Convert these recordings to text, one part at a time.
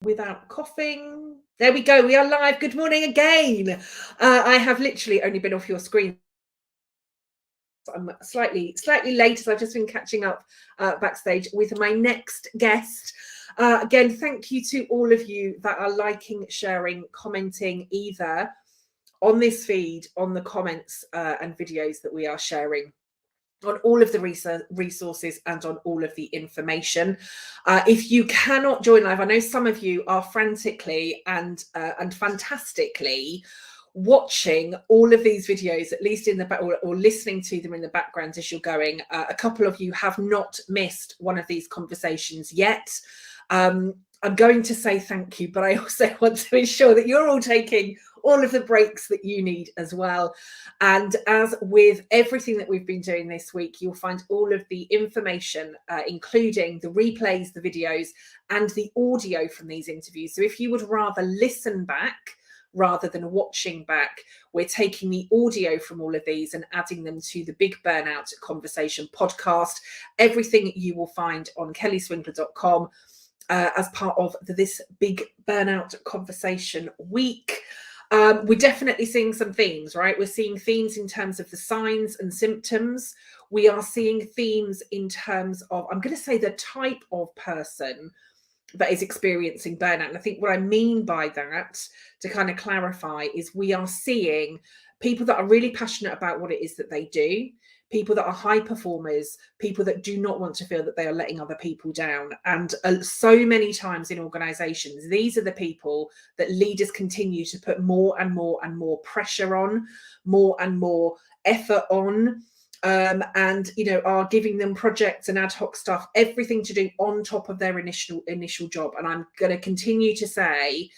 Without coughing. There we go. We are live. Good morning again. I have literally only been off your screen. I'm slightly late, as I've just been catching up backstage with my next guest. Again, thank you to all of you that are liking, sharing, commenting either on this feed, on the comments and videos that we are sharing, on all of the resources and on all of the information. If you cannot join live, I know some of you are frantically and fantastically watching all of these videos, at least in the back, or listening to them in the background as you're going. A couple of you have not missed one of these conversations yet. I'm going to say thank you, but I also want to ensure that you're all taking all of the breaks that you need as well. And as with everything that we've been doing this week, you'll find all of the information, including the replays, the videos, and the audio from these interviews. So if you would rather listen back rather than watching back, we're taking the audio from all of these and adding them to the Big Burnout Conversation podcast. Everything you will find on kellyswinkler.com as part of this Big Burnout Conversation week. We're definitely seeing some themes, right? We're seeing themes in terms of the signs and symptoms. We are seeing themes in terms of, I'm going to say, the type of person that is experiencing burnout. And I think what I mean by that, to kind of clarify, is we are seeing people that are really passionate about what it is that they do, people that are high performers, people that do not want to feel that they are letting other people down. And so many times in organizations, these are the people that leaders continue to put more and more and more pressure on, more and more effort on, and are giving them projects and ad hoc stuff, everything to do on top of their initial job. And I'm going to continue to say,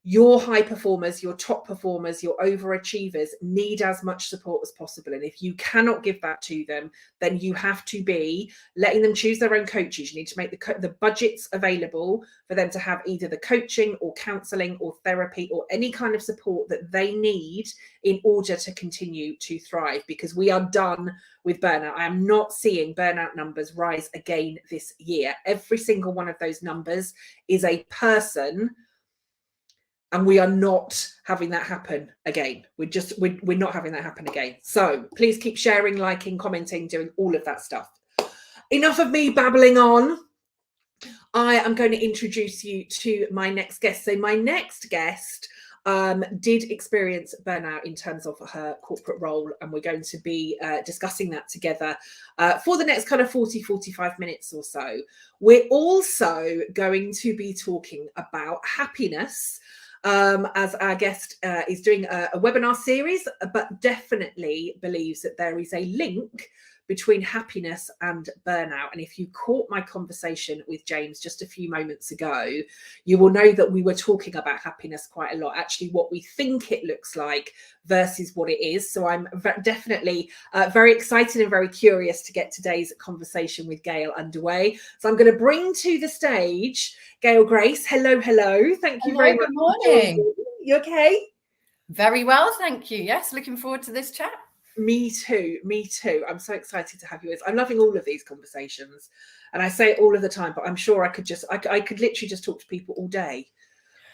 your high performers, your top performers, your overachievers need as much support as possible. And if you cannot give that to them, then you have to be letting them choose their own coaches. You need to make the budgets available for them to have either the coaching or counselling or therapy or any kind of support that they need in order to continue to thrive, because we are done with burnout. I am not seeing burnout numbers rise again this year. Every single one of those numbers is a person, and we are not having that happen again. We're not having that happen again. So please keep sharing, liking, commenting, doing all of that stuff. Enough of me babbling on. I am going to introduce you to my next guest. So my next guest did experience burnout in terms of her corporate role, and we're going to be discussing that together for the next kind of 45 minutes or so. We're also going to be talking about happiness, as our guest is doing a webinar series, but definitely believes that there is a link between happiness and burnout. And if you caught my conversation with James just a few moments ago, you will know that we were talking about happiness quite a lot, actually what we think it looks like versus what it is. So I'm definitely very excited and very curious to get today's conversation with Gail underway. So I'm going to bring to the stage Gail Grace. Hello. Thank you very much. Good morning. You okay? Very well, thank you. Yes, looking forward to this chat. Me too. I'm so excited to have you. I'm loving all of these conversations, and I say it all of the time, but I'm sure I could literally just talk to people all day.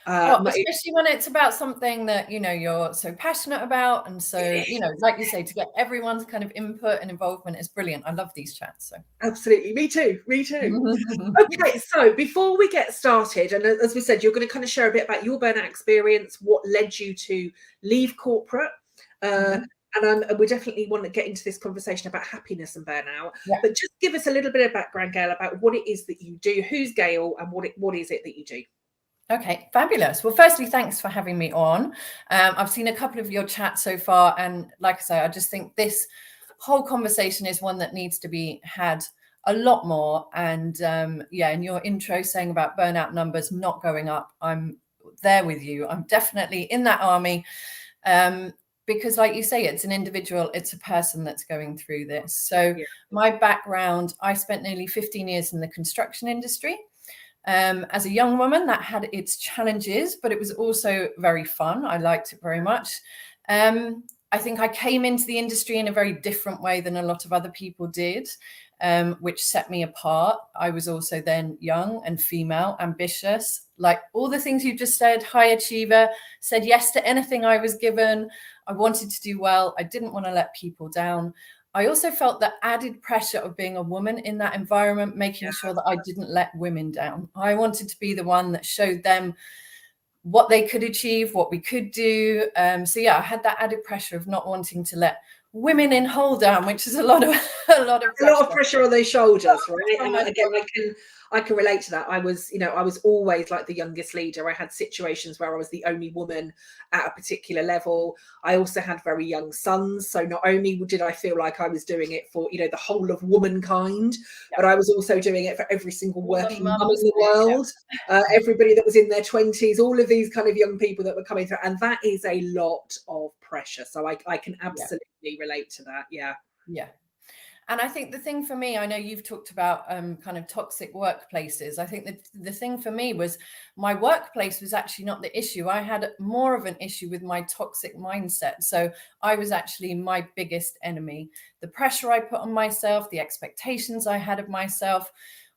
Especially when it's about something that you're so passionate about, and so like you say, to get everyone's kind of input and involvement is brilliant. I love these chats. So absolutely, me too. Okay, so before we get started, and as we said, you're going to kind of share a bit about your burnout experience, what led you to leave corporate. And we definitely want to get into this conversation about happiness and burnout. Yeah. But just give us a little bit of background, Gail, about what it is that you do, who's Gail, and what is it that you do? Okay, fabulous. Well, firstly, thanks for having me on. I've seen a couple of your chats so far, and like I say, I just think this whole conversation is one that needs to be had a lot more. And in your intro saying about burnout numbers not going up, I'm there with you. I'm definitely in that army. Because like you say, it's an individual, it's a person that's going through this. So My background, I spent nearly 15 years in the construction industry. As a young woman, that had its challenges, but it was also very fun. I liked it very much. I think I came into the industry in a very different way than a lot of other people did. which set me apart. I was also then young and female, ambitious, like all the things you just said, high achiever, said yes to anything I was given. I wanted to do well. I didn't want to let people down. I also felt the added pressure of being a woman in that environment, making sure that I didn't let women down. I wanted to be the one that showed them what they could achieve, what we could do. So yeah, I had that added pressure of not wanting to let women in hold down, which is a lot of pressure on those shoulders, right? And again, I can relate to that. I was always like the youngest leader. I had situations where I was the only woman at a particular level. I also had very young sons, so not only did I feel like I was doing it for the whole of womankind, but I was also doing it for every single working mum in the world. Everybody that was in their 20s, all of these kind of young people that were coming through, and that is a lot of pressure. So I can absolutely relate to that. Yeah. And I think the thing for me, I know you've talked about kind of toxic workplaces. I think that the thing for me was my workplace was actually not the issue. I had more of an issue with my toxic mindset. So I was actually my biggest enemy. The pressure I put on myself, the expectations I had of myself,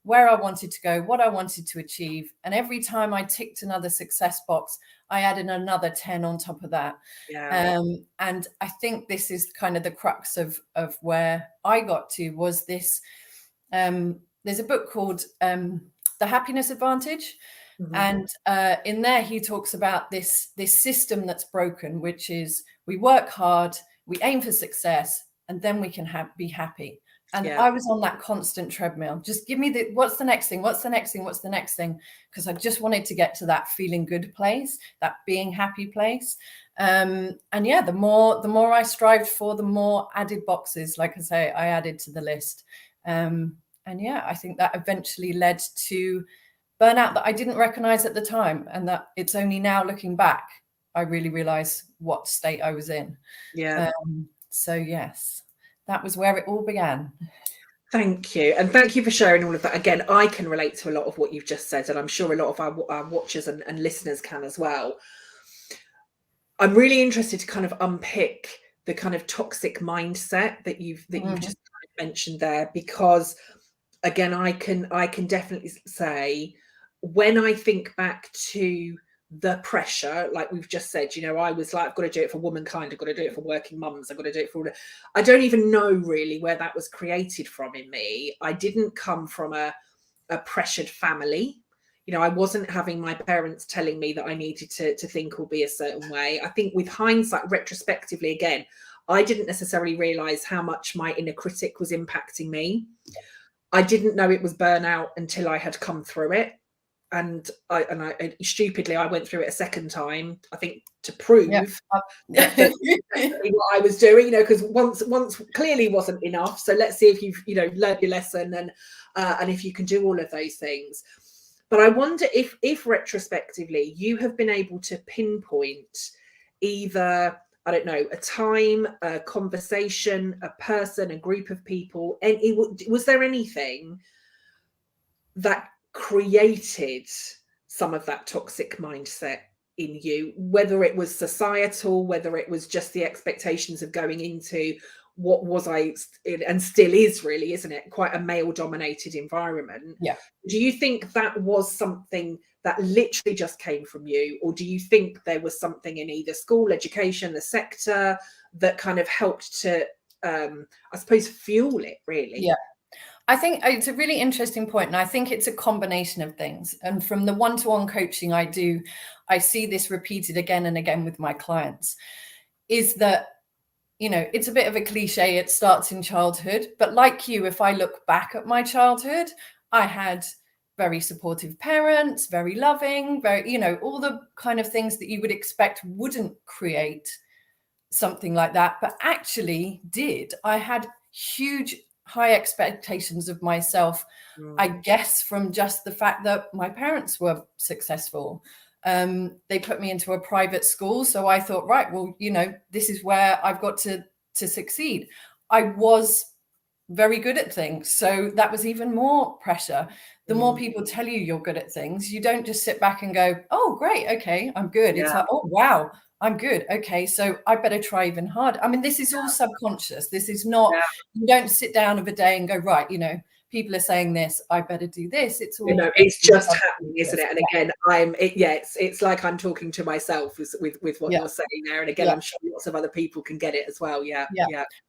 where I wanted to go, what I wanted to achieve. And every time I ticked another success box, I added another 10 on top of that. And I think this is kind of the crux of where I got to was this. There's a book called The Happiness Advantage. Mm-hmm. And in there, he talks about this system that's broken, which is we work hard, we aim for success, and then we can be happy. And I was on that constant treadmill. Just give me what's the next thing? What's the next thing? What's the next thing? Because I just wanted to get to that feeling good place, that being happy place. And yeah, the more I strived for, the more added boxes, like I say, I added to the list. And yeah, I think that eventually led to burnout that I didn't recognize at the time. And that it's only now looking back, I really realize what state I was in. So yes. That was where it all began. Thank you. And thank you for sharing all of that. Again, I can relate to a lot of what you've just said, and I'm sure a lot of our watchers and listeners can as well. I'm really interested to kind of unpick the kind of toxic mindset that you've just kind of mentioned there, because again, I can definitely say when I think back to the pressure, like we've just said, I was like, I've got to do it for womankind, I've got to do it for working mums, I've got to do it for I don't even know really where that was created from in me. I didn't come from a pressured family. I wasn't having my parents telling me that I needed to think or be a certain way. I think with hindsight, retrospectively, again, I didn't necessarily realize how much my inner critic was impacting me. I didn't know it was burnout until I had come through it. And I stupidly, I went through it a second time, I think, to prove that what I was doing, because once clearly wasn't enough. So let's see if you've, learned your lesson and if you can do all of those things. But I wonder if retrospectively you have been able to pinpoint either, I don't know, a time, a conversation, a person, a group of people, and was there anything that created some of that toxic mindset in you, whether it was societal, whether it was just the expectations of going into what was and still is really, isn't it, quite a male dominated environment? Do you think that was something that literally just came from you, or do you think there was something in either school, education, the sector that kind of helped to I suppose fuel it really? I think it's a really interesting point, and I think it's a combination of things. And from the one-to-one coaching I do, I see this repeated again and again with my clients, is that, it's a bit of a cliche, it starts in childhood. But like you, if I look back at my childhood, I had very supportive parents, very loving, very, all the kind of things that you would expect wouldn't create something like that, but actually did. I had huge high expectations of myself, I guess, from just the fact that my parents were successful. They put me into a private school. So I thought, right, well, this is where I've got to succeed. I was very good at things. So that was even more pressure. The more people tell you you're good at things, you don't just sit back and go, oh, great. Okay, I'm good. It's like, oh, wow, I'm good. Okay, so I better try even harder. I mean, this is all subconscious. This is not, you don't sit down of a day and go, right, people are saying this, I better do this. It's all, it's just happening, isn't it? And again, it's like I'm talking to myself with what you're saying there. And again, I'm sure lots of other people can get it as well. Yeah.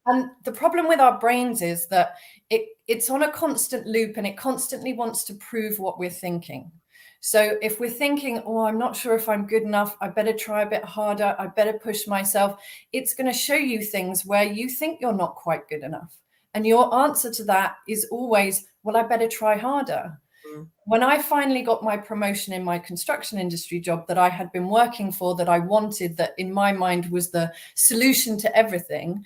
And the problem with our brains is that it's on a constant loop, and it constantly wants to prove what we're thinking. So if we're thinking, oh, I'm not sure if I'm good enough, I better try a bit harder, I better push myself, it's going to show you things where you think you're not quite good enough. And your answer to that is always, well, I better try harder. When I finally got my promotion in my construction industry job that I had been working for, that I wanted, that in my mind was the solution to everything,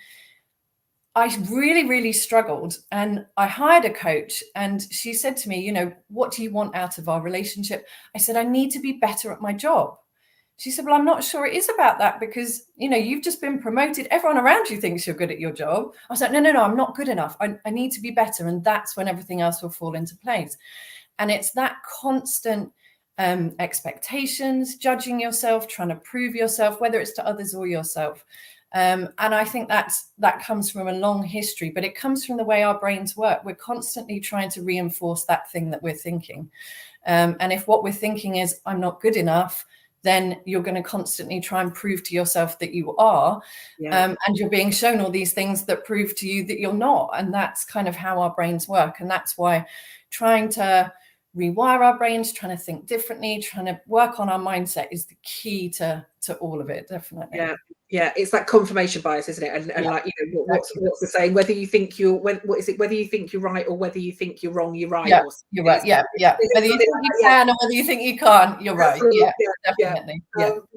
I really, really struggled, and I hired a coach, and she said to me, what do you want out of our relationship? I said, I need to be better at my job. She said, well, I'm not sure it is about that, because, you've just been promoted. Everyone around you thinks you're good at your job. I was like, no, I'm not good enough. I need to be better. And that's when everything else will fall into place. And it's that constant expectations, judging yourself, trying to prove yourself, whether it's to others or yourself. And I think that comes from a long history, but it comes from the way our brains work. We're constantly trying to reinforce that thing that we're thinking. And if what we're thinking is, I'm not good enough, then you're going to constantly try and prove to yourself that you are. And you're being shown all these things that prove to you that you're not. And that's kind of how our brains work. And that's why trying to rewire our brains, trying to think differently, trying to work on our mindset is the key to all of it, definitely. It's that confirmation bias, isn't it? And like, what's the saying? Whether you think you're, what is it? Whether you think you're right or whether you think you're wrong, you're right. You're right. Whether you think you can or whether you think you can't, you're right. Definitely.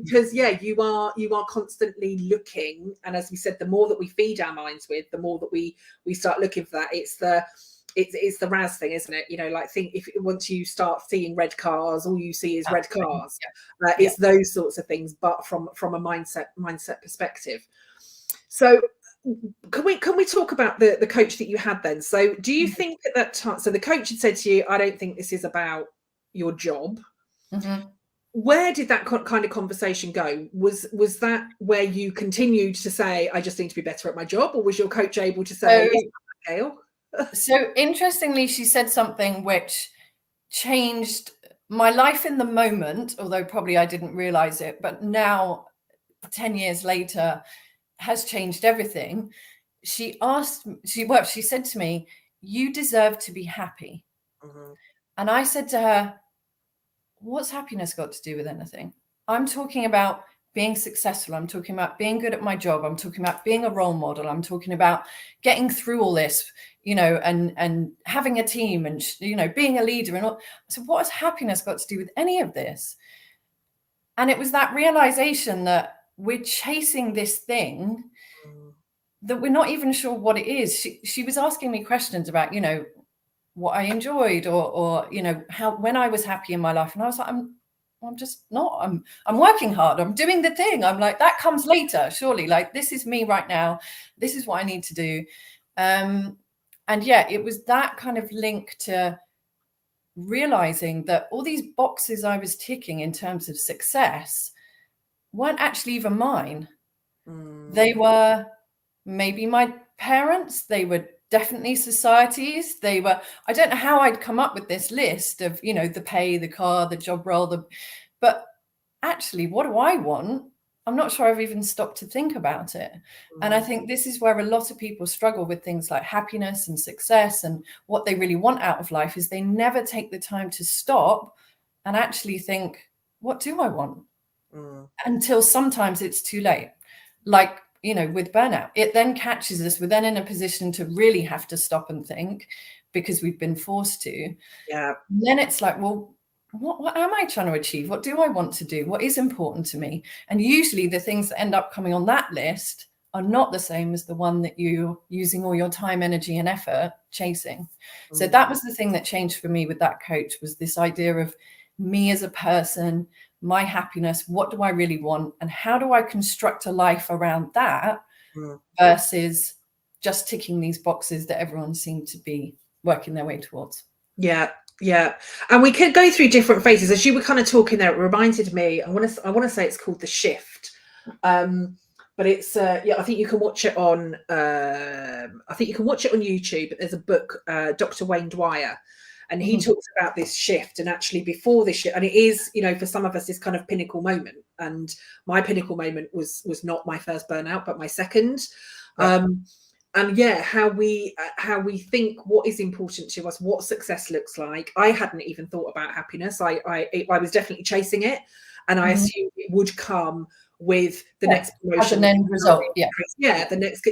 Because you are constantly looking, and as we said, the more that we feed our minds with, the more that we start looking for that. It's the Raz thing, isn't it? Like, think if once you start seeing red cars, all you see is red cars. It's those sorts of things, but from a mindset perspective. So can we talk about the coach that you had then? So do you think at that time, so the coach had said to you, I don't think this is about your job. Where did that kind of conversation go? Was that where you continued to say, I just need to be better at my job, or was your coach able to say, Gail? So interestingly, she said something which changed my life in the moment, although probably I didn't realize it, but now 10 years later has changed everything. She said to me, you deserve to be happy. And I said to her, what's happiness got to do with anything? I'm talking about being successful. I'm talking about being good at my job. I'm talking about being a role model. I'm talking about getting through all this, and having a team and, being a leader and all. So what has happiness got to do with any of this? And it was that realization that we're chasing this thing that we're not even sure what it is. She was asking me questions about, what I enjoyed or how, when I was happy in my life. And I was like, I'm just not. I'm working hard. I'm doing the thing. I'm like, that comes later, surely. Like, this is me right now. This is what I need to do. And it was that kind of link to realizing that all these boxes I was ticking in terms of success weren't actually even mine. They were maybe my parents. They were definitely societies. They were, I don't know how I'd come up with this list of, the pay, the car, the job role, but actually, what do I want? I'm not sure I've even stopped to think about it. And I think this is where a lot of people struggle with things like happiness and success, and what they really want out of life is they never take the time to stop and actually think, what do I want? Until sometimes it's too late. Like, with burnout, it then catches us. We're then in a position to really have to stop and think because we've been forced to. And then it's like, well, what am I trying to achieve? What do I want to do? What is important to me? And usually the things that end up coming on that list are not the same as the one that you're using all your time, energy, and effort chasing. So that was the thing that changed for me with that coach, was this idea of me as a person, my happiness, what do I really want, and how do I construct a life around that versus just ticking these boxes that everyone seemed to be working their way towards. And we could go through different phases. As you were kind of talking there, it reminded me, I want to say it's called the shift. But it's I think you can watch it on YouTube. But there's a book, Dr. Wayne Dwyer, and he talks about this shift. And actually, before this shift, and it is, for some of us, this kind of pinnacle moment. And my pinnacle moment was not my first burnout, but my second. Yeah. And how we think what is important to us, what success looks like. I hadn't even thought about happiness. I was definitely chasing it, and I assumed it would come with the next promotion, as an end result. The next,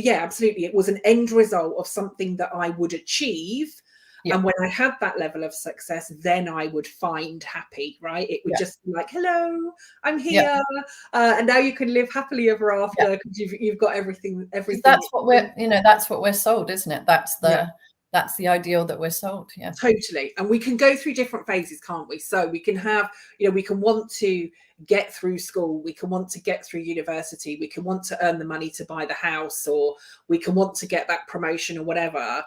absolutely. It was an end result of something that I would achieve. And when I had that level of success, then I would find happy, right? It would just be like, hello, I'm here. And now you can live happily ever after because you've got everything. That's what we're sold, isn't it? That's the ideal that we're sold. Yeah, totally. And we can go through different phases, can't we? So we can have, we can want to get through school. We can want to get through university. We can want to earn the money to buy the house, or we can want to get that promotion or whatever.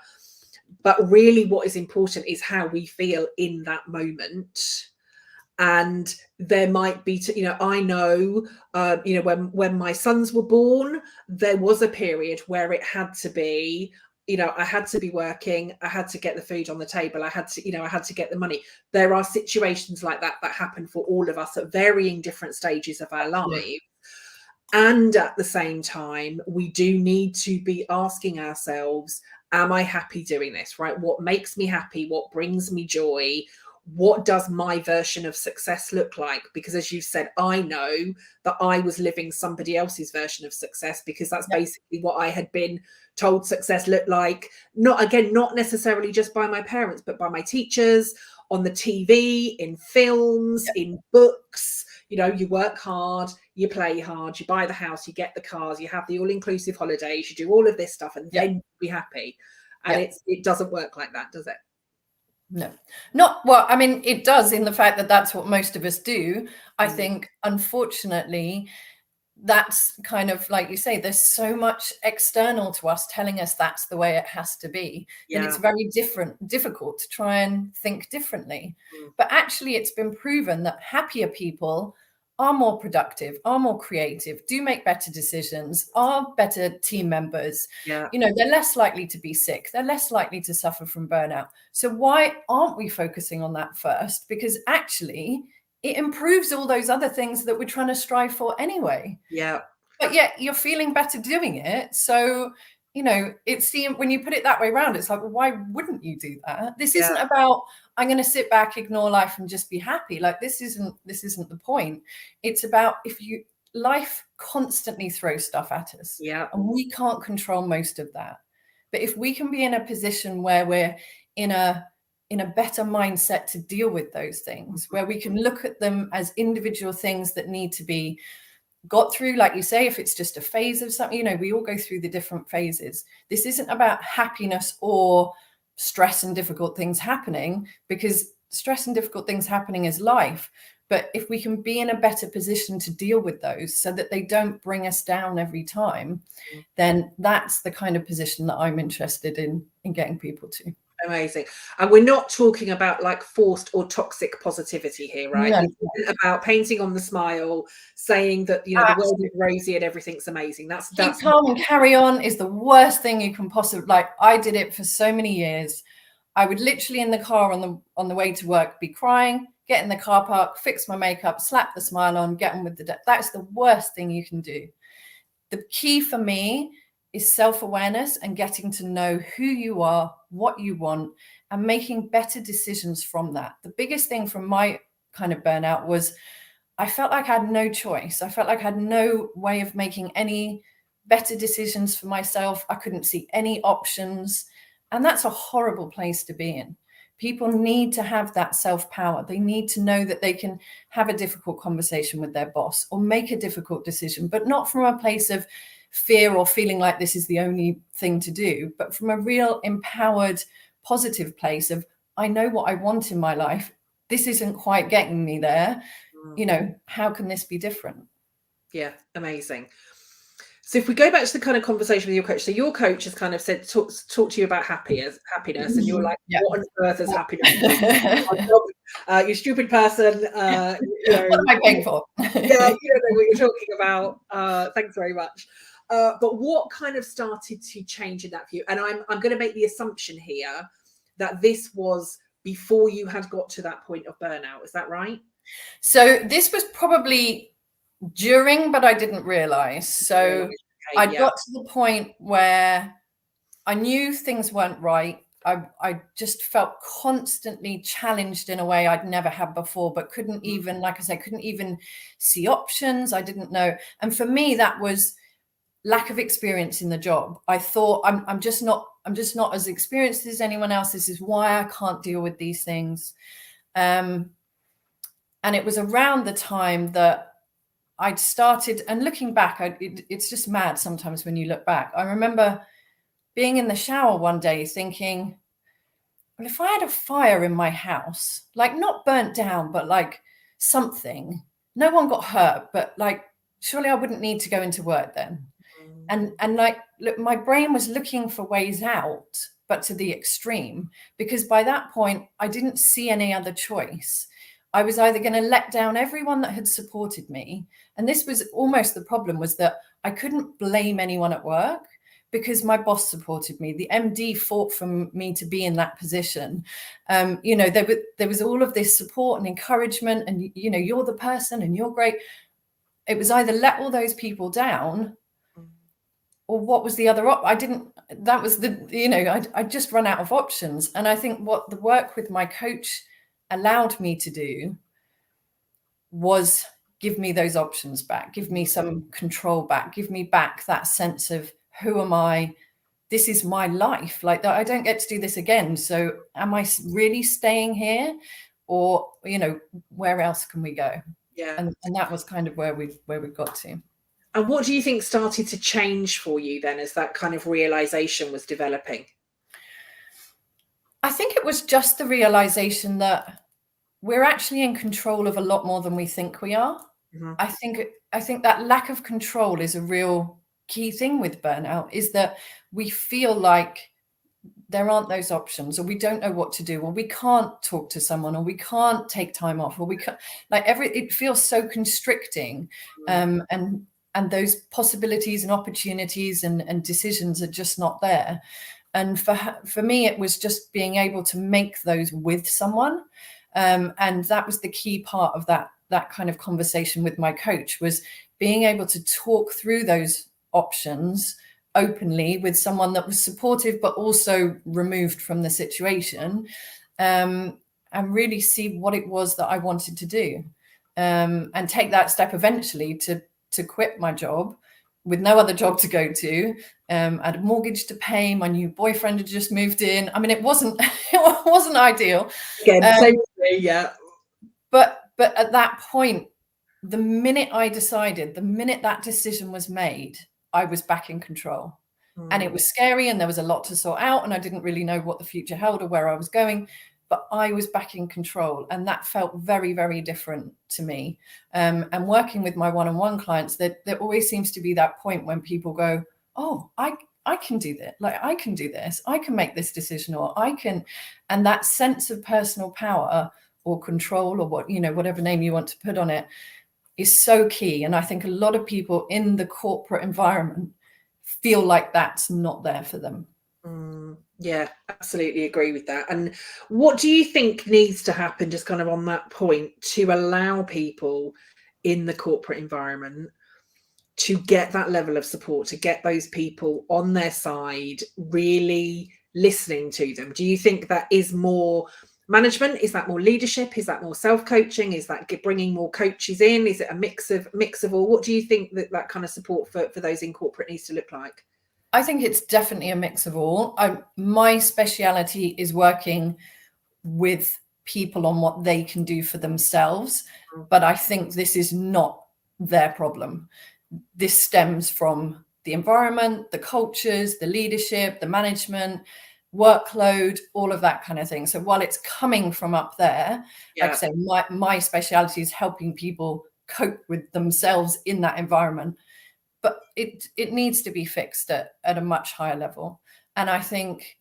But really what is important is how we feel in that moment. And there might be, I know, when my sons were born, there was a period where it had to be, I had to be working, I had to get the food on the table, I had to get the money. There are situations like that happen for all of us at varying different stages of our lives. And at the same time, we do need to be asking ourselves, am I happy doing this, right? What makes me happy? What brings me joy? What does my version of success look like? Because as you said, I know that I was living somebody else's version of success, because that's basically what I had been told success looked like. Not necessarily just by my parents, but by my teachers, on the TV, in films, in books. You work hard, you play hard, you buy the house, you get the cars, you have the all-inclusive holidays, you do all of this stuff, and then you'll be happy. And it doesn't work like that, does it? No, not well. I mean, it does, in the fact that that's what most of us do. I think, unfortunately, that's kind of like you say, there's so much external to us telling us that's the way it has to be. And it's very difficult to try and think differently. But actually, it's been proven that happier people are more productive, are more creative, do make better decisions, are better team members. They're less likely to be sick. They're less likely to suffer from burnout. So why aren't we focusing on that first? Because actually, it improves all those other things that we're trying to strive for anyway. But yet you're feeling better doing it. So, it's when you put it that way around, it's like, well, why wouldn't you do that? This isn't about, I'm going to sit back, ignore life and just be happy. Like, this isn't the point. It's about, life constantly throws stuff at us. And we can't control most of that. But if we can be in a position where we're in a better mindset to deal with those things, where we can look at them as individual things that need to be got through, like you say, if it's just a phase of something, we all go through the different phases. This isn't about happiness or stress and difficult things happening, because stress and difficult things happening is life. But if we can be in a better position to deal with those so that they don't bring us down every time, then that's the kind of position that I'm interested in getting people to. Amazing. And we're not talking about like forced or toxic positivity here, right? No. It's about painting on the smile, saying that the world is rosy and everything's amazing. That's keep calm and carry on is the worst thing you can possibly, like, I did it for so many years. I would literally in the car on the way to work be crying, get in the car park, fix my makeup, slap the smile on, get on with the day. That's the worst thing you can do. The key for me is self-awareness and getting to know who you are, what you want, and making better decisions from that. The biggest thing from my kind of burnout was I felt like I had no choice. I felt like I had no way of making any better decisions for myself. I couldn't see any options. And that's a horrible place to be in. People need to have that self-power. They need to know that they can have a difficult conversation with their boss or make a difficult decision, but not from a place of fear or feeling like this is the only thing to do, but from a real empowered, positive place of, I know what I want in my life. This isn't quite getting me there. How can this be different? Yeah, amazing. So if we go back to the kind of conversation with your coach, so your coach has kind of said, talk to you about happiness, and you're like, Yeah. what on earth is happiness? You stupid person. What am I paying for? Yeah, you don't know what you're talking about. Thanks very much. But what kind of started to change in that view? And I'm going to make the assumption here that this was before you had got to that point of burnout. Is that right? So this was probably during, but I didn't realize. So Okay, I got to the point where I knew things weren't right. I just felt constantly challenged in a way I'd never had before, but couldn't even, like I say, couldn't even see options. I didn't know. And for me, that was lack of experience in the job. I thought I'm just not as experienced as anyone else. This is why I can't deal with these things. And it was around the time that I'd started, and looking back, it's just mad sometimes when you look back. I remember being in the shower one day thinking, well, if I had a fire in my house, like not burnt down, but like something, no one got hurt, but like, surely I wouldn't need to go into work then. And like, look, my brain was looking for ways out, but to the extreme, because by that point, I didn't see any other choice. I was either going to let down everyone that had supported me. And this was almost the problem, was that I couldn't blame anyone at work because my boss supported me. The MD fought for me to be in that position. There was all of this support and encouragement and, you're the person and you're great. It was either let all those people down, or what was the other I just run out of options. And I think what the work with my coach allowed me to do was give me those options back, give me some control back, give me back that sense of who am I? This is my life. Like that, I don't get to do this again. So am I really staying here, or, where else can we go? Yeah. And that was kind of where we got to. And what do you think started to change for you then as that kind of realization was developing? I think it was just the realization that we're actually in control of a lot more than we think we are. Mm-hmm. I think that lack of control is a real key thing with burnout, is that we feel like there aren't those options, or we don't know what to do, or we can't talk to someone, or we can't take time off, or we can't, it feels so constricting. And those possibilities and opportunities and decisions are just not there. And for me, it was just being able to make those with someone. And that was the key part of that kind of conversation with my coach, was being able to talk through those options openly with someone that was supportive, but also removed from the situation, and really see what it was that I wanted to do, and take that step eventually to quit my job with no other job to go to. I had a mortgage to pay. My new boyfriend had just moved in. I mean, it wasn't ideal. Again, yeah. But at that point, the minute that decision was made, I was back in control. And it was scary, and there was a lot to sort out, and I didn't really know what the future held or where I was going, but I was back in control. And that felt very, very different to me. And working with my one-on-one clients, there always seems to be that point when people go, oh, I can do that. Like, I can do this. I can make this decision, or I can. And that sense of personal power or control, or whatever name you want to put on it, is so key. And I think a lot of people in the corporate environment feel like that's not there for them. Yeah, absolutely agree with that. And what do you think needs to happen, just kind of on that point, to allow people in the corporate environment to get that level of support, to get those people on their side, really listening to them? Do you think that is more management? Is that more leadership? Is that more self-coaching? Is that bringing more coaches in? Is it a mix of all? What do you think that kind of support for those in corporate needs to look like? I think it's definitely a mix of all. My speciality is working with people on what they can do for themselves, but I think this is not their problem. This stems from the environment, the cultures, the leadership, the management, workload, all of that kind of thing. So while it's coming from up there, like I say, my speciality is helping people cope with themselves in that environment. but it needs to be fixed at a much higher level. And I think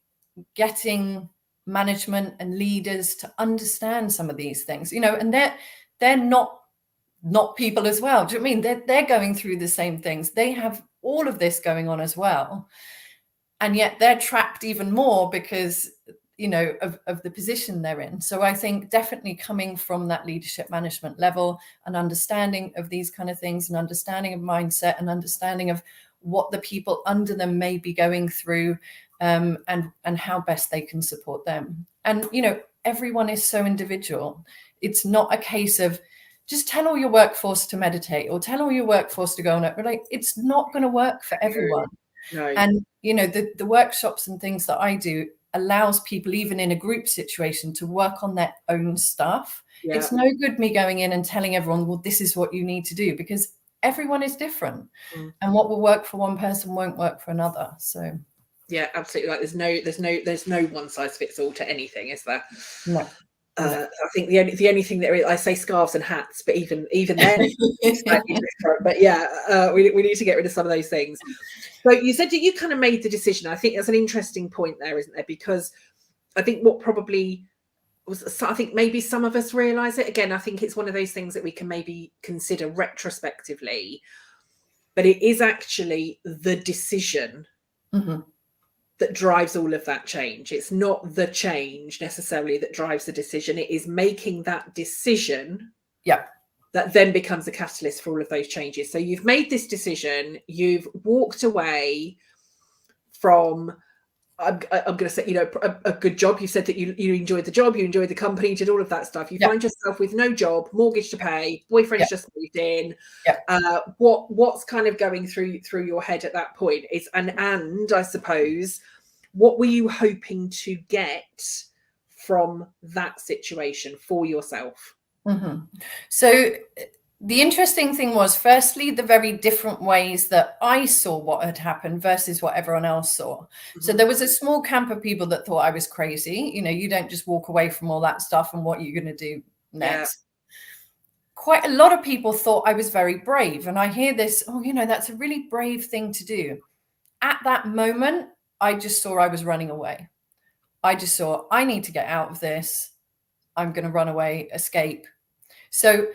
getting management and leaders to understand some of these things, and they're not people as well. Do you know what I mean? They're going through the same things. They have all of this going on as well. And yet they're trapped even more because, of the position they're in. So I think definitely coming from that leadership management level, and understanding of these kind of things, and understanding of mindset, and understanding of what the people under them may be going through, and how best they can support them. And, everyone is so individual. It's not a case of just tell all your workforce to meditate, or tell all your workforce to go on it. But it's not going to work for everyone. No. And, the workshops and things that I do allows people, even in a group situation, to work on their own stuff. Yeah. It's no good me going in and telling everyone, well, this is what you need to do, because everyone is different. And what will work for one person won't work for another. So yeah, absolutely. Like there's no one size fits all to anything, is there? No. I think the only thing that I say scarves and hats, but even then it's slightly different. But yeah, we need to get rid of some of those things. So you said that you kind of made the decision. I think that's an interesting point there, isn't there? Because I think what probably was, I think maybe some of us realize it. Again, I think it's one of those things that we can maybe consider retrospectively, but it is actually the decision that drives all of that change. It's not the change necessarily that drives the decision. It is making that decision that then becomes the catalyst for all of those changes. So you've made this decision, you've walked away from, I'm going to say, a good job. You said that you enjoyed the job, you enjoyed the company, did all of that stuff. You find yourself with no job, mortgage to pay, boyfriend's just moved in. What's kind of going through your head at that point is, and I suppose, what were you hoping to get from that situation for yourself? So the interesting thing was, firstly, the very different ways that I saw what had happened versus what everyone else saw. So there was a small camp of people that thought I was crazy. You don't just walk away from all that stuff, and what are you going to do next? Quite a lot of people thought I was very brave. And I hear this, that's a really brave thing to do. At that moment, I just saw I was running away. I just saw, I need to get out of this. I'm going to run away, escape. So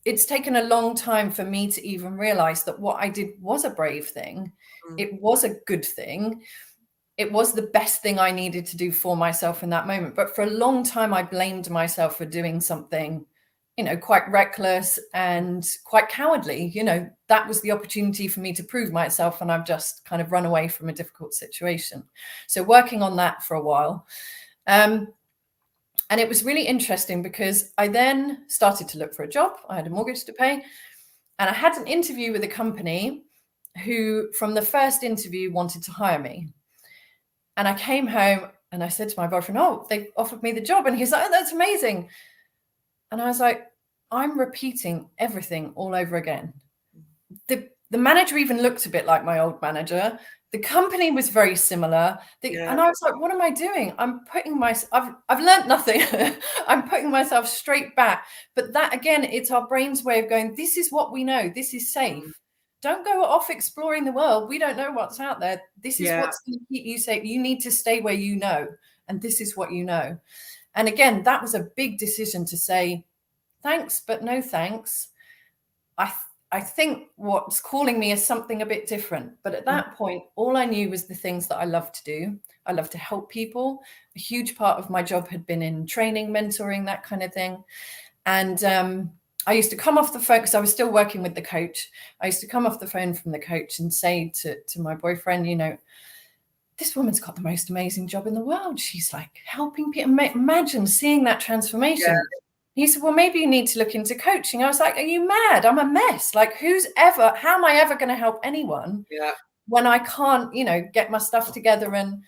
it's taken a long time for me to even realize that what I did was a brave thing. It was a good thing. It was the best thing I needed to do for myself in that moment. But for a long time, I blamed myself for doing something, quite reckless and quite cowardly. That was the opportunity for me to prove myself, and I've just kind of run away from a difficult situation. So working on that for a while. And it was really interesting because I then started to look for a job. I had a mortgage to pay, and I had an interview with a company who, from the first interview, wanted to hire me. And I came home and I said to my boyfriend, oh, they offered me the job. And he's like, oh, that's amazing. And I was like, I'm repeating everything all over again. The manager even looked a bit like my old manager. The company was very similar. And I was like, what am I doing? I'm putting myself, I've learned nothing. I'm putting myself straight back. But that, again, it's our brain's way of going, this is what we know. This is safe. Don't go off exploring the world. We don't know what's out there. This is what's going to keep you safe. You need to stay where you know. And this is what you know. And again, that was a big decision to say, thanks, but no thanks. I think what's calling me is something a bit different. But at that point, all I knew was the things that I love to do. I love to help people. A huge part of my job had been in training, mentoring, that kind of thing. And I used to come off the phone, because I was still working with the coach. I used to come off the phone from the coach and say to my boyfriend, this woman's got the most amazing job in the world. She's like helping people. Imagine seeing that transformation. He said, well, maybe you need to look into coaching. I was like, are you mad? I'm a mess. Like, how am I ever going to help anyone when I can't, get my stuff together? And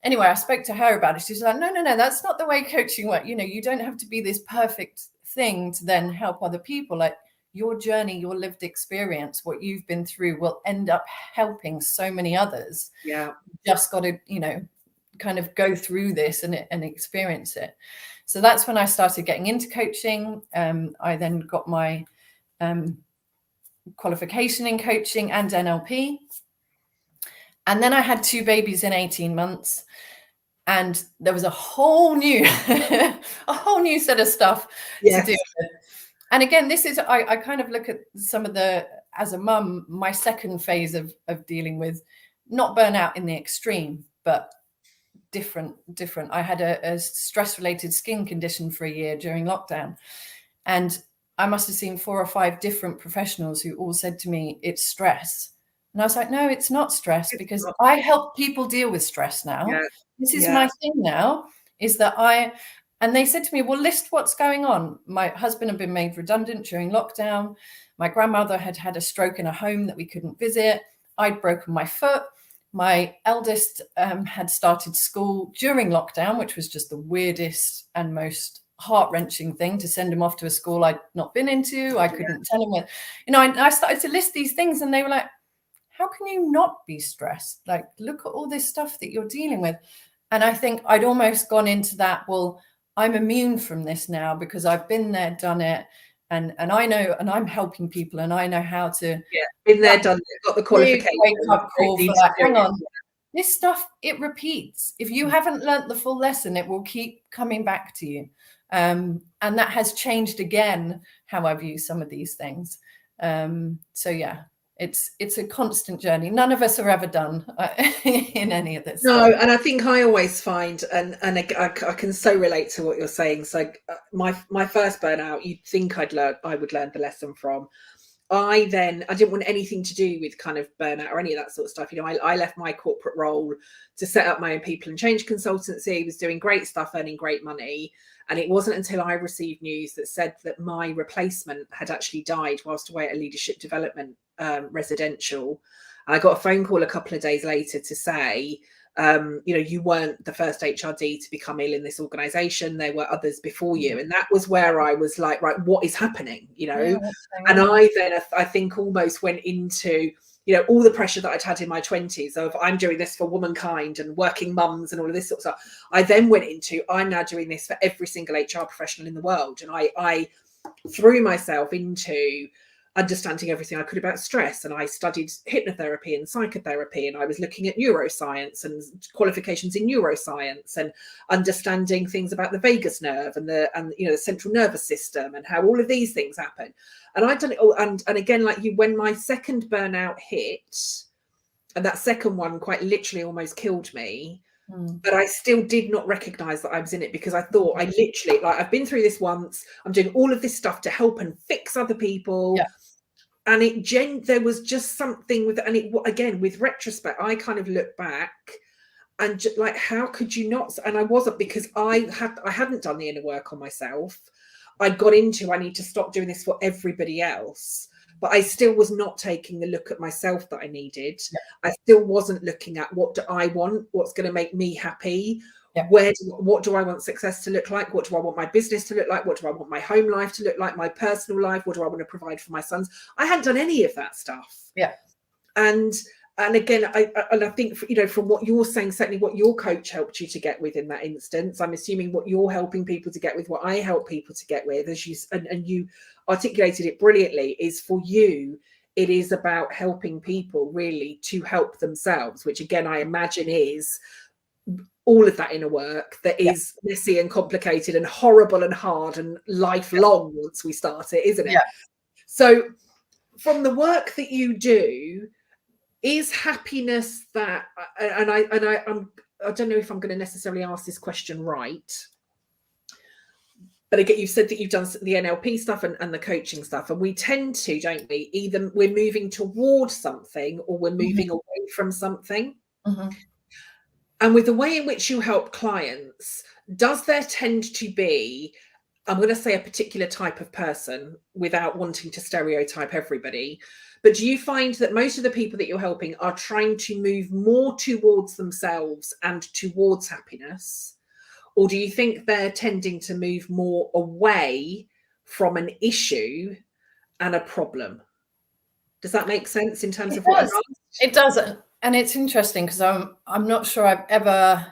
anyway, I spoke to her about it. She's like, no, that's not the way coaching works. You don't have to be this perfect thing to then help other people. Like, your journey, your lived experience, what you've been through will end up helping so many others. You just got to, kind of go through this and experience it. So that's when I started getting into coaching. I then got my qualification in coaching and NLP. And then I had 2 babies in 18 months. And there was a whole new set of stuff to deal with. And again, this is, I kind of look at some of as a mum, my second phase of dealing with not burnout in the extreme, but different. I had a stress-related skin condition for a year during lockdown. And I must have seen 4 or 5 different professionals who all said to me, it's stress. And I was like, no, it's not stress, because I help people deal with stress now. Yeah. This is my thing now, is that and they said to me, well, list what's going on. My husband had been made redundant during lockdown. My grandmother had had a stroke in a home that we couldn't visit. I'd broken my foot. My eldest had started school during lockdown, which was just the weirdest and most heart-wrenching thing, to send him off to a school I'd not been into. I couldn't tell him what, I started to list these things, and they were like, how can you not be stressed? Like, look at all this stuff that you're dealing with. And I think I'd almost gone into that, well, I'm immune from this now because I've been there, done it. And I know, and I'm helping people, and I know how to. Yeah, been there, done it, got the qualification. Wake up call for that. Hang on. This stuff, it repeats. If you haven't learnt the full lesson, it will keep coming back to you. And that has changed again how I view some of these things. So yeah, it's a constant journey. None of us are ever done in any of this. No, and I think I always find, and I can so relate to what you're saying. So my first burnout, you'd think I would learn the lesson from. I didn't want anything to do with kind of burnout or any of that sort of stuff. I left my corporate role to set up my own people and change consultancy, was doing great stuff, earning great money. And it wasn't until I received news that said that my replacement had actually died whilst away at a leadership development residential. I got a phone call a couple of days later to say, you weren't the first HRD to become ill in this organization. There were others before you. And that was where I was like, right, what is happening? And I think almost went into, all the pressure that I'd had in my 20s of I'm doing this for womankind and working mums and all of this sort of stuff. I then went into, I'm now doing this for every single HR professional in the world. And I threw myself into understanding everything I could about stress. And I studied hypnotherapy and psychotherapy, and I was looking at neuroscience and qualifications in neuroscience and understanding things about the vagus nerve and the central nervous system and how all of these things happen. And I'd done it all. And again, like you, when my second burnout hit, and that second one quite literally almost killed me, but I still did not recognize that I was in it, because I thought I've been through this once. I'm doing all of this stuff to help and fix other people. Yeah. And there was just something with, and it, again, with retrospect, I kind of look back and like, how could you not? And I wasn't, because I hadn't done the inner work on myself. I'd got into, I need to stop doing this for everybody else. But I still was not taking the look at myself that I needed. Yeah. I still wasn't looking at, what do I want? What's going to make me happy? Yeah. What do I want success to look like? What do I want my business to look like? What do I want my home life to look like? My personal life? What do I want to provide for my sons? I hadn't done any of that stuff. Yeah. And again, I think, from what you're saying, certainly what your coach helped you to get with in that instance, I'm assuming what you're helping people to get with, what I help people to get with, as you articulated it brilliantly, is for you, it is about helping people really to help themselves, which again, I imagine is all of that inner work that is messy and complicated and horrible and hard and lifelong once we start it, isn't it? Yeah. So from the work that you do, is happiness that, and I don't know if I'm going to necessarily ask this question right, but again, you said that you've done the NLP stuff and the coaching stuff, and we tend to, don't we? Either we're moving towards something or we're moving away from something. Mm-hmm. And with the way in which you help clients, does there tend to be, I'm going to say, a particular type of person without wanting to stereotype everybody, but do you find that most of the people that you're helping are trying to move more towards themselves and towards happiness? Or do you think they're tending to move more away from an issue and a problem? Does that make sense in terms of what I'm asking? It does. And it's interesting, because I'm not sure I've ever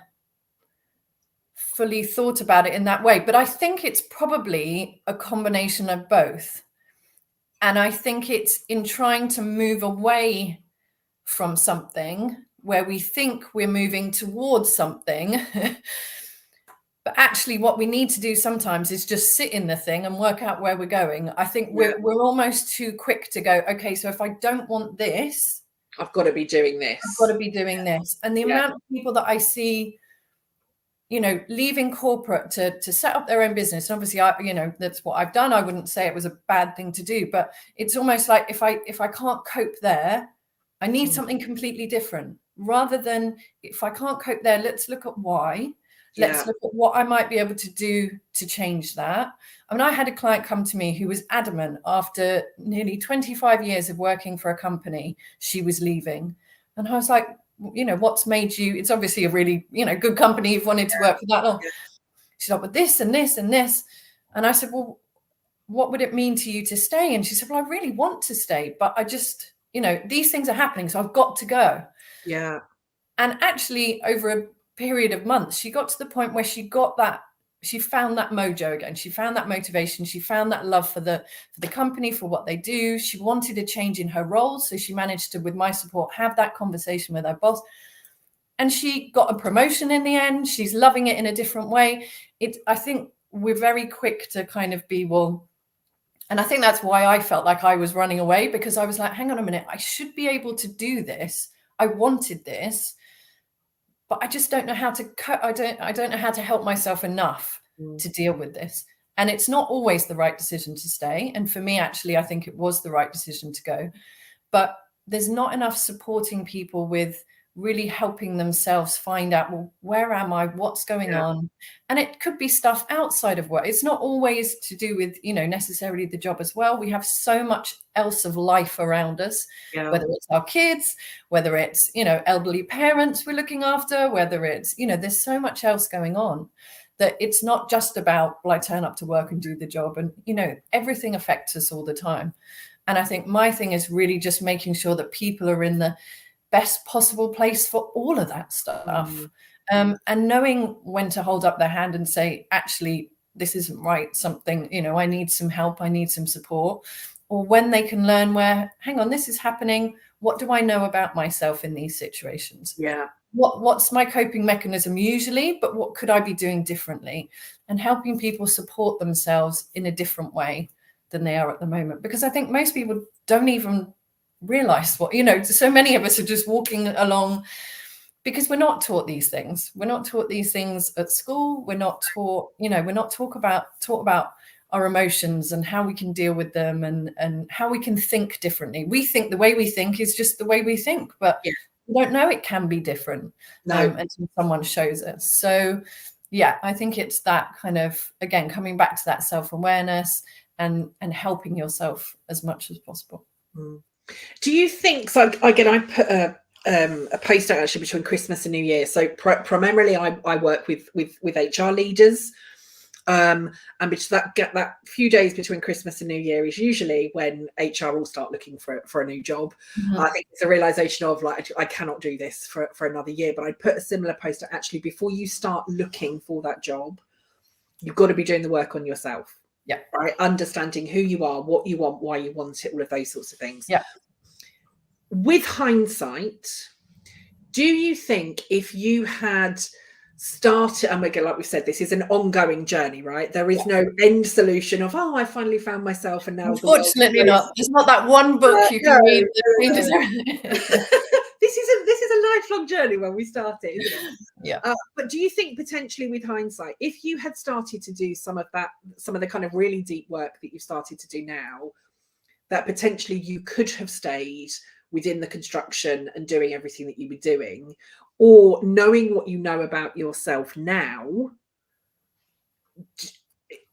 fully thought about it in that way, but I think it's probably a combination of both. And I think it's in trying to move away from something where we think we're moving towards something. But actually what we need to do sometimes is just sit in the thing and work out where we're going. I think we're almost too quick to go, okay, so if I don't want this, I've got to be doing this. I've got to be doing this. And the amount of people that I see, you know, leaving corporate to set up their own business. And obviously, you know, that's what I've done. I wouldn't say it was a bad thing to do, but it's almost like if I can't cope there, I need something completely different. Rather than if I can't cope there, let's look at why. Let's look at what I might be able to do to change that. I mean, I had a client come to me who was adamant after nearly 25 years of working for a company, she was leaving. And I was like, you know, what's made you, it's obviously a really, you know, good company, you've wanted to work for that long. She's like, but this and this and this. And I said, well, what would it mean to you to stay? And she said, well, I really want to stay, but I just, you know, these things are happening, so I've got to go. Yeah. And actually over a period of months, she got to the point where she found that mojo again. She found that motivation. She found that love for the company, for what they do. She wanted a change in her role. So she managed to, with my support, have that conversation with her boss. And she got a promotion in the end. She's loving it in a different way. I think we're very quick to kind of be, well, and I think that's why I felt like I was running away, because I was like, hang on a minute, I should be able to do this. I wanted this, but I just don't know how to I don't know how to help myself enough to deal with this. And it's not always the right decision to stay. And for me, actually, I think it was the right decision to go. But there's not enough supporting people with really helping themselves find out, well, where am I? What's going on? And it could be stuff outside of work. It's not always to do with, you know, necessarily the job as well. We have so much else of life around us, whether it's our kids, whether it's, you know, elderly parents we're looking after, whether it's, you know, there's so much else going on that it's not just about, well, I turn up to work and do the job. And, you know, everything affects us all the time. And I think my thing is really just making sure that people are in the best possible place for all of that stuff. And knowing when to hold up their hand and say, actually, this isn't right. Something, you know, I need some help. I need some support. Or when they can learn where, hang on, this is happening. What do I know about myself in these situations? Yeah. What's my coping mechanism usually, but what could I be doing differently? And helping people support themselves in a different way than they are at the moment. Because I think most people don't even realize what, you know, so many of us are just walking along because we're not taught these things. We're not taught these things at school. We're not taught, you know, we're not taught about our emotions and how we can deal with them and how we can think differently. We think the way we think is just the way we think, but we don't know it can be different until someone shows us. So yeah, I think it's that kind of, again, coming back to that self-awareness and helping yourself as much as possible. Do you think, so again, I put a post out actually between Christmas and New Year. So primarily I work with HR leaders. And because that few days between Christmas and New Year is usually when HR will start looking for a new job. I think it's a realization of like, I cannot do this for another year. But I put a similar post out actually, before you start looking for that job, you've got to be doing the work on yourself. Yeah. Right. Understanding who you are, what you want, why you want it, all of those sorts of things. Yeah. With hindsight, do you think if you had started, and again, like we said, this is an ongoing journey, right? There is no end solution of, I finally found myself and now. Unfortunately not. It's not that one book you can read that changes everything. This is a lifelong journey when we started, isn't it? Yeah. But do you think potentially with hindsight, if you had started to do some of the kind of really deep work that you started to do now, that potentially you could have stayed within the construction and doing everything that you were doing, or knowing what you know about yourself now,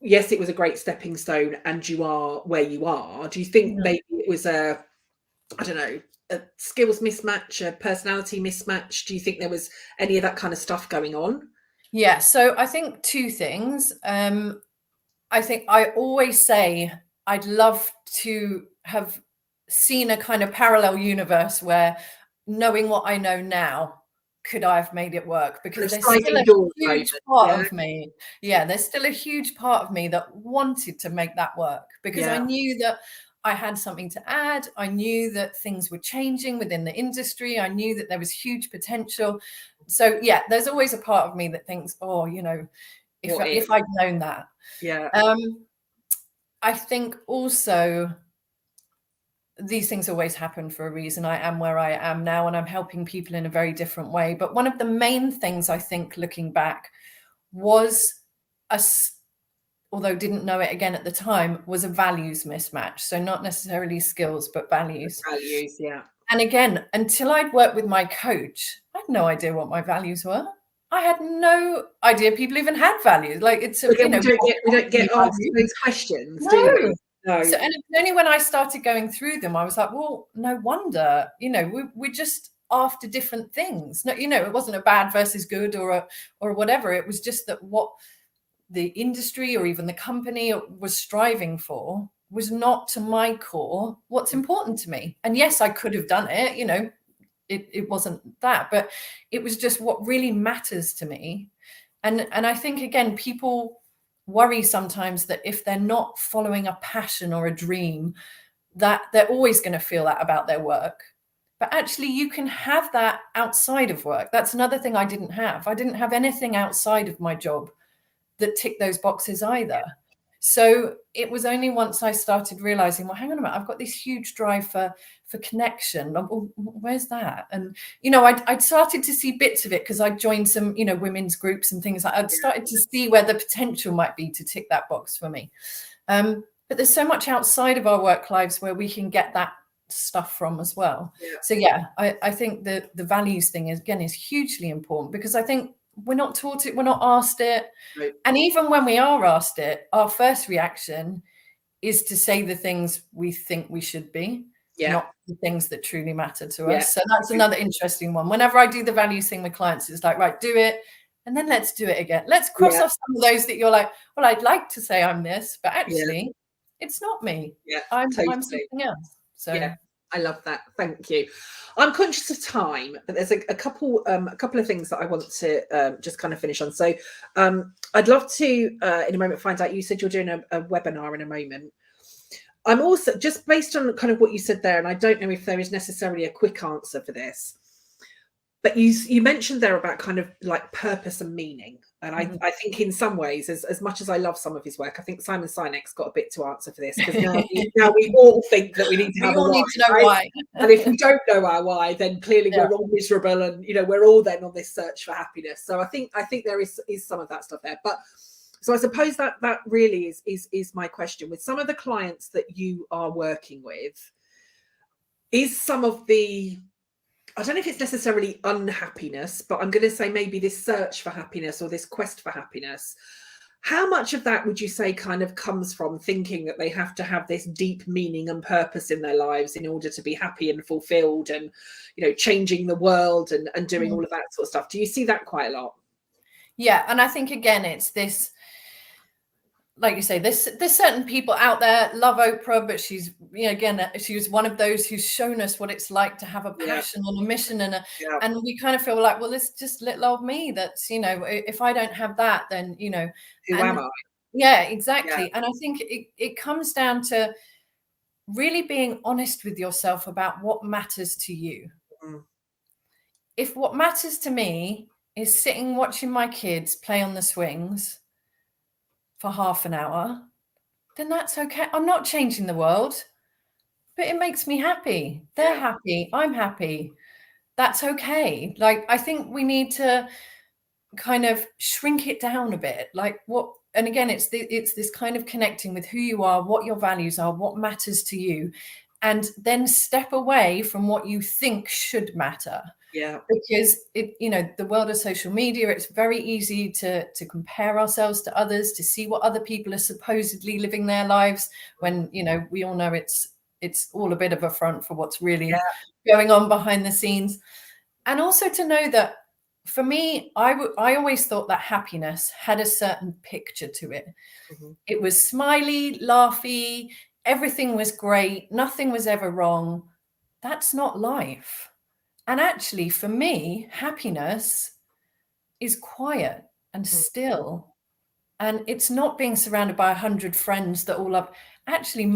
yes, it was a great stepping stone and you are where you are. Do you think maybe it was a skills mismatch, a personality mismatch? Do you think there was any of that kind of stuff going on? Yeah, so I think two things. I think I always say I'd love to have seen a kind of parallel universe where, knowing what I know now, could I have made it work? Because there's still a huge part of me. Yeah, there's still a huge part of me that wanted to make that work, because I knew that I had something to add. I knew that things were changing within the industry. I knew that there was huge potential. So yeah, there's always a part of me that thinks, oh, you know, if I'd known that. Yeah. I think also these things always happen for a reason. I am where I am now, and I'm helping people in a very different way. But one of the main things I think, looking back, was although didn't know it again at the time, was a values mismatch. So not necessarily skills, but values. Values, yeah. And again, until I'd worked with my coach, I had no idea what my values were. I had no idea people even had values. Like, it's we don't get asked those questions, no. do we? No. So, and it's only when I started going through them, I was like, well, no wonder, you know, we're just after different things. No, you know, it wasn't a bad versus good or whatever. It was just that what the industry or even the company was striving for was not, to my core, what's important to me. And yes, I could have done it, you know, it wasn't that, but it was just what really matters to me. And I think, again, people worry sometimes that if they're not following a passion or a dream, that they're always going to feel that about their work. But actually, you can have that outside of work. That's another thing I didn't have. I didn't have anything outside of my job that ticked those boxes either. So it was only once I started realizing, well, hang on a minute, I've got this huge drive for connection. Well, where's that? And, you know, I'd started to see bits of it because I'd joined some, you know, women's groups and things like that. I'd started to see where the potential might be to tick that box for me. But there's so much outside of our work lives where we can get that stuff from as well. Yeah. So yeah, I think the values thing is hugely important, because I think we're not taught it, we're not asked it. Right. And even when we are asked it, our first reaction is to say the things we think we should be, not the things that truly matter to us. So that's another interesting one. Whenever I do the values thing with clients, it's like, right, do it, and then let's do it again. Let's cross off some of those that you're like, well, I'd like to say I'm this, but actually it's not me. I'm something else. So yeah, I love that. Thank you. I'm conscious of time, but there's a couple of things that I want to just kind of finish on. So I'd love to in a moment find out, you said you're doing a webinar in a moment. I'm also, just based on kind of what you said there, and I don't know if there is necessarily a quick answer for this, but you mentioned there about kind of like purpose and meaning. And I think in some ways, as much as I love some of his work, I think Simon Sinek's got a bit to answer for this, because now we all think that we need to have a why. We all need to know why. And if we don't know our why, then clearly we're all miserable, and, you know, we're all then on this search for happiness. So I think there is some of that stuff there. But so I suppose that really is my question. With some of the clients that you are working with, is some of the, I don't know if it's necessarily unhappiness, but I'm going to say maybe this search for happiness or this quest for happiness, how much of that would you say kind of comes from thinking that they have to have this deep meaning and purpose in their lives in order to be happy and fulfilled, and, you know, changing the world and doing all of that sort of stuff? Do you see that quite a lot? Yeah. And I think, again, it's this, like you say, there's certain people out there love Oprah, but she's, you know, again, she was one of those who's shown us what it's like to have a passion and a mission, and we kind of feel like, well, it's just little old me that's, you know, if I don't have that, then, you know, who am I? Yeah, exactly. And I think it comes down to really being honest with yourself about what matters to you. If what matters to me is sitting watching my kids play on the swings for half an hour, then that's okay. I'm not changing the world, but it makes me happy. They're happy. I'm happy. That's okay. Like, I think we need to kind of shrink it down a bit. Like, what, and again, it's this kind of connecting with who you are, what your values are, what matters to you, and then step away from what you think should matter. Yeah. Because you know, the world of social media, it's very easy to compare ourselves to others, to see what other people are supposedly living their lives, when, you know, we all know it's all a bit of a front for what's really going on behind the scenes. And also to know that, for me, I always thought that happiness had a certain picture to it. It was smiley, laughy, everything was great, nothing was ever wrong. That's not life. And actually, for me, happiness is quiet and still. And it's not being surrounded by 100 friends that all love. actually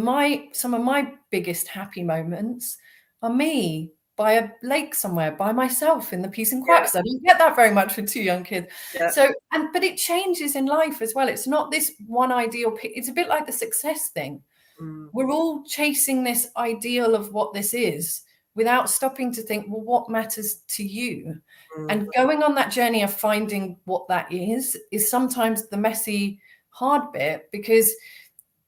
some of my biggest happy moments are me by a lake somewhere by myself in the peace and quiet, because I don't get that very much with 2 young kids. So, but it changes in life as well. It's not this one ideal. It's a bit like the success thing. We're all chasing this ideal of what this is without stopping to think, well, what matters to you? And going on that journey of finding what that is sometimes the messy, hard bit, because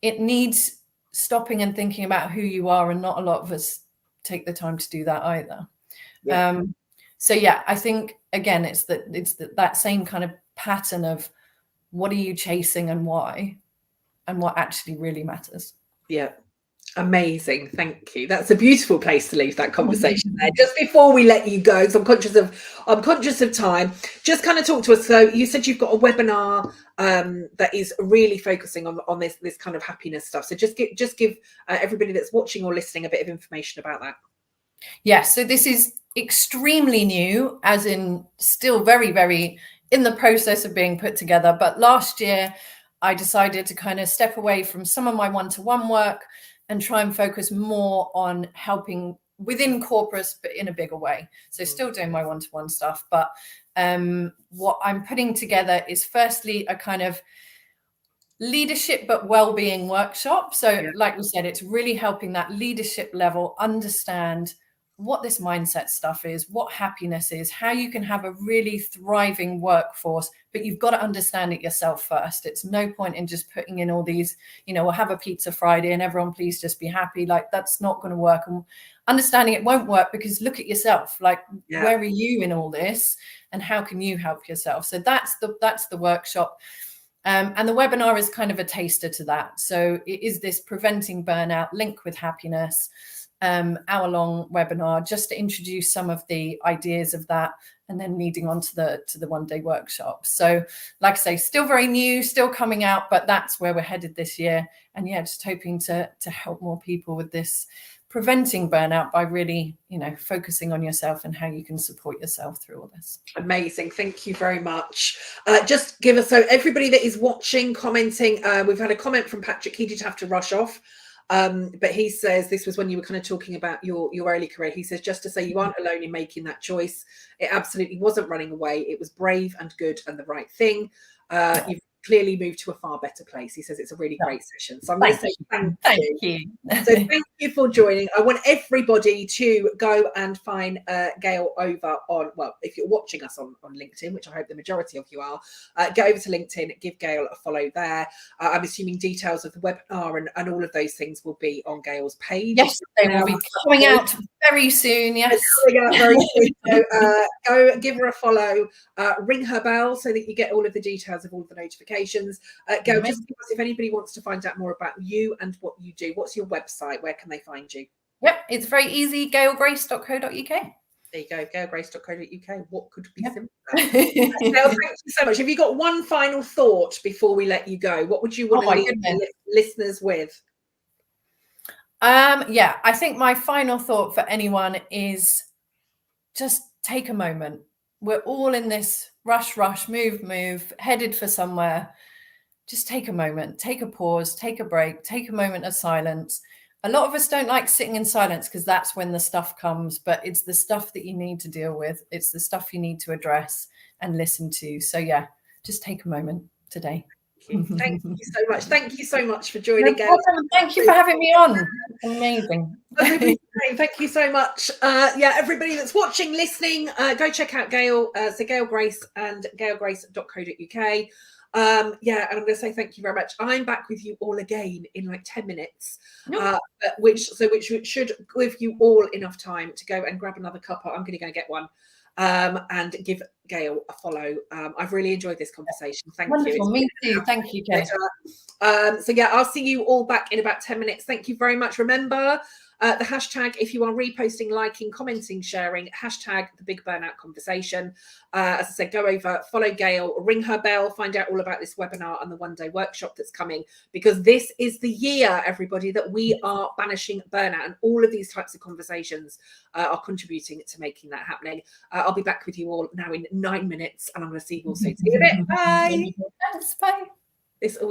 it needs stopping and thinking about who you are, and not a lot of us take the time to do that either. So yeah, I think again it's that same kind of pattern of what are you chasing and why, and what actually really matters. Amazing, thank you. That's a beautiful place to leave that conversation there. Just before we let you go, because I'm conscious of time, just kind of talk to us. So you said you've got a webinar that is really focusing on this kind of happiness stuff. So just give everybody that's watching or listening a bit of information about that. Yes, so this is extremely new, as in still very, very in the process of being put together. But last year, I decided to kind of step away from some of my one-to-one work and try and focus more on helping within corporates, but in a bigger way. So still doing my one-to-one stuff. But what I'm putting together is firstly a kind of leadership but well-being workshop. So like we said, it's really helping that leadership level understand what this mindset stuff is, what happiness is, how you can have a really thriving workforce, but you've got to understand it yourself first. It's no point in just putting in all these, we'll have a pizza Friday and everyone please just be happy. Like that's not going to work. And understanding it won't work, because look at yourself, like where are you in all this and how can you help yourself? So that's the workshop. And the webinar is kind of a taster to that. So it is this Preventing Burnout, Link with Happiness, hour-long webinar, just to introduce some of the ideas of that, and then leading on to the one-day workshop. So like I say, still very new, still coming out, but that's where we're headed this year. And yeah, just hoping to help more people with this preventing burnout by really, focusing on yourself and how you can support yourself through all this. Amazing. Thank you very much. Just give us, so everybody that is watching, commenting, we've had a comment from Patrick. He did have to rush off. But he says, this was when you were kind of talking about your early career. He says, just to say you aren't alone in making that choice. It absolutely wasn't running away. It was brave and good and the right thing. You've clearly moved to a far better place. He says it's a really great session. So I'm going to say thank you. So thank you for joining. I want everybody to go and find Gail over on, well, if you're watching us on LinkedIn, which I hope the majority of you are, go over to LinkedIn, give Gail a follow there. I'm assuming details of the webinar and all of those things will be on Gail's page. Yes, they will be coming out very soon. Yes. Coming out very soon. So go give her a follow, ring her bell so that you get all of the details of all the notifications. Gail, just give us, if anybody wants to find out more about you and what you do, what's your website? Where can they find you? Yep, it's very easy, gailgrace.co.uk. There you go, gailgrace.co.uk. What could be simpler? Gail, thank you so much. Have you got one final thought before we let you go? What would you want to leave listeners with? Yeah, I think my final thought for anyone is just take a moment. We're all in this rush, move, headed for somewhere. Just take a moment, take a pause, take a break, take a moment of silence. A lot of us don't like sitting in silence because that's when the stuff comes, but it's the stuff that you need to deal with. It's the stuff you need to address and listen to. So yeah, just take a moment today. Thank you so much. Thank you so much for joining, Gail. Thank you for having me on. Amazing. Thank you so much. Everybody that's watching, listening, go check out Gail. So Gail Grace and gailgrace.co.uk. And I'm going to say thank you very much. I'm back with you all again in like 10 minutes, which should give you all enough time to go and grab another cuppa. I'm going to go get one. And give Gail a follow. I've really enjoyed this conversation. Thank you. Me too. Thank you, Gail. I'll see you all back in about 10 minutes. Thank you very much. Remember the hashtag, if you are reposting, liking, commenting, sharing, hashtag the Big Burnout Conversation. As I said, go over, follow Gail, ring her bell, find out all about this webinar and the one-day workshop that's coming, because this is the year, everybody, that we are banishing burnout, and all of these types of conversations are contributing to making that happening. I'll be back with you all now in 9 minutes, and I'm going to see you all soon. See you in a bit. Bye. Thanks. Bye. This